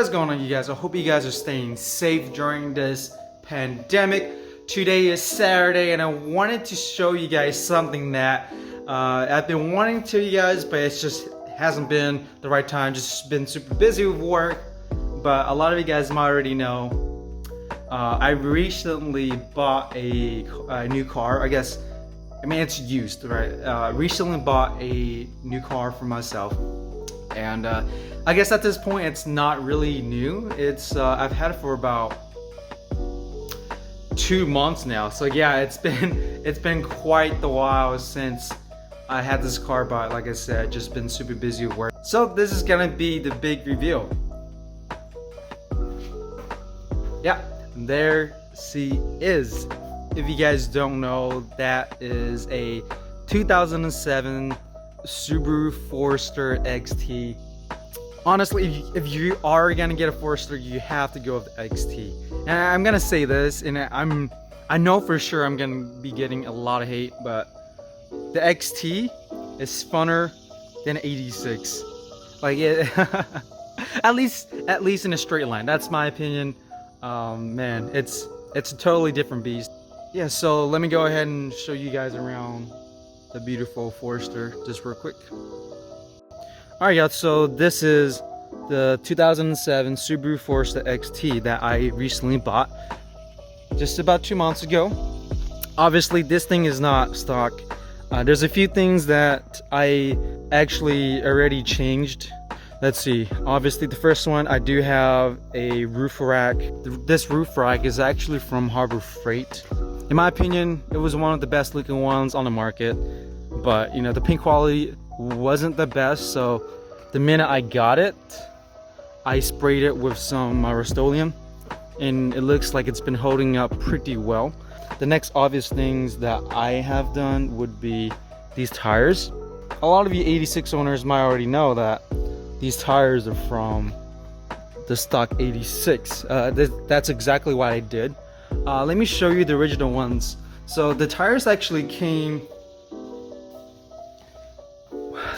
is going on, you guys? I hope you guys are staying safe during this pandemic. Today is Saturday and I wanted to show you guys something that I've been wanting to you guys, but it's just hasn't been the right time. Just been super busy with work. But a lot of you guys might already know, I recently bought a new car. I mean it's used, right? Recently bought a new car for myself, and I guess at this point it's not really new. It's I've had it for about 2 months now. So yeah, it's been quite the while since I had this car, but like I said, just been super busy with work. So this is gonna be the big reveal. Yeah, there she is. If you guys don't know, that is a 2007 Subaru Forester XT. Honestly, if you are gonna get a Forester, you have to go with the XT. And I'm gonna say this, and I know for sure I'm gonna be getting a lot of hate, but the XT is funner than 86. Like it, at least in a straight line. That's my opinion. Man, it's a totally different beast. Yeah, so let me go ahead and show you guys around the beautiful Forester just real quick. Alright guys, so this is the 2007 Subaru Forester XT that I recently bought just about 2 months ago. Obviously this thing is not stock. There's a few things that I actually already changed. Let's see, obviously the first one, I do have a roof rack. This roof rack is actually from Harbor Freight. In my opinion, it was one of the best looking ones on the market, but you know, the paint quality wasn't the best. So the minute I got it, I sprayed it with some Rust-Oleum, and it looks like it's been holding up pretty well. The next obvious things that I have done would be these tires. A lot of you 86 owners might already know that these tires are from the stock 86. That's exactly what I did. Let me show you the original ones. So the tires actually came,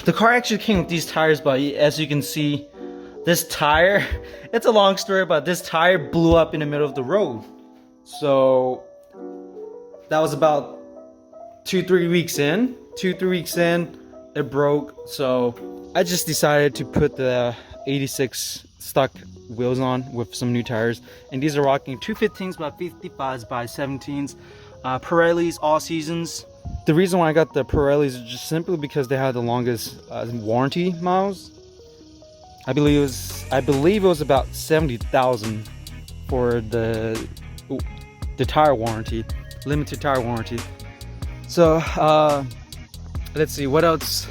the car actually came with these tires, but as you can see, this tire, it's a long story, but this tire blew up in the middle of the road. So that was about 2-3 weeks in. 2-3 weeks in, it broke. So I just decided to put the 86 stock wheels on with some new tires, and these are rocking 215s by 55s by 17s, Pirellis all seasons. The reason why I got the Pirellis is just simply because they had the longest warranty miles. I believe it was about 70,000 for the tire warranty, limited tire warranty. So let's see what else.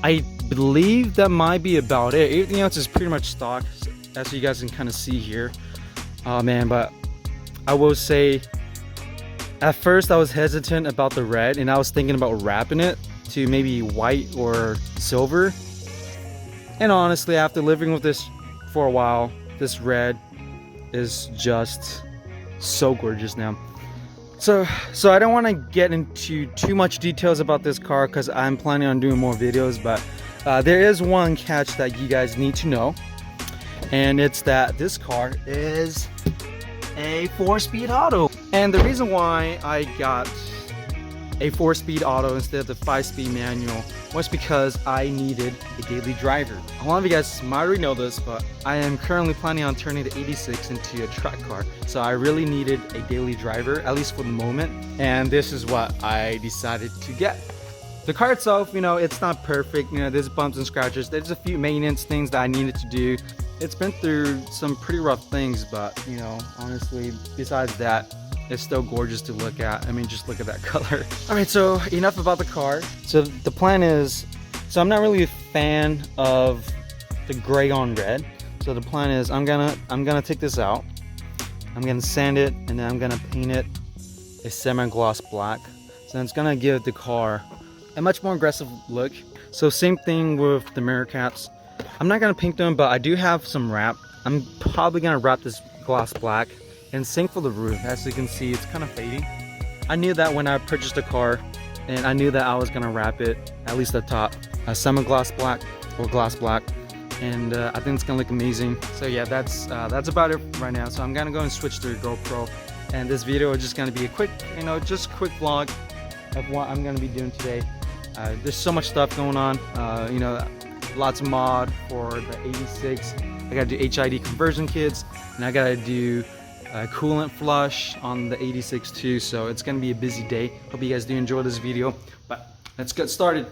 I believe that might be about it. Everything else is pretty much stock, as you guys can kind of see here. Oh man, but I will say, at first I was hesitant about the red, and I was thinking about wrapping it to maybe white or silver. And honestly, after living with this for a while, this red is just so gorgeous now. So I don't want to get into too much details about this car because I'm planning on doing more videos, but there is one catch that you guys need to know, and it's that this car is a 4-speed auto. And the reason why I got a 4-speed auto instead of the 5-speed manual was because I needed a daily driver. A lot of you guys might already know this, but I am currently planning on turning the 86 into a track car. So I really needed a daily driver, at least for the moment. And this is what I decided to get. The car itself, you know, it's not perfect. You know, there's bumps and scratches. There's a few maintenance things that I needed to do. It's been through some pretty rough things, but you know, honestly, besides that, it's still gorgeous to look at. I mean, just look at that color. All right, so enough about the car. So the plan is, so I'm not really a fan of the gray on red. So the plan is I'm gonna take this out. I'm gonna sand it, and then I'm gonna paint it a semi-gloss black. So it's gonna give the car a much more aggressive look. So same thing with the mirror caps. I'm not gonna paint them, but I do have some wrap. I'm probably gonna wrap this gloss black. And same for the roof. As you can see, it's kind of fading. I knew that when I purchased the car, and I knew that I was gonna wrap it, at least the top, a semi-gloss black or gloss black. and I think it's gonna look amazing. So yeah, that's about it right now. So I'm gonna go and switch to the GoPro, and this video is just gonna be a quick, just quick vlog of what I'm gonna be doing today. There's so much stuff going on, lots of mod for the 86. I gotta do HID conversion kits, and I gotta do coolant flush on the 86 too. So it's gonna be a busy day. Hope you guys do enjoy this video, but let's get started.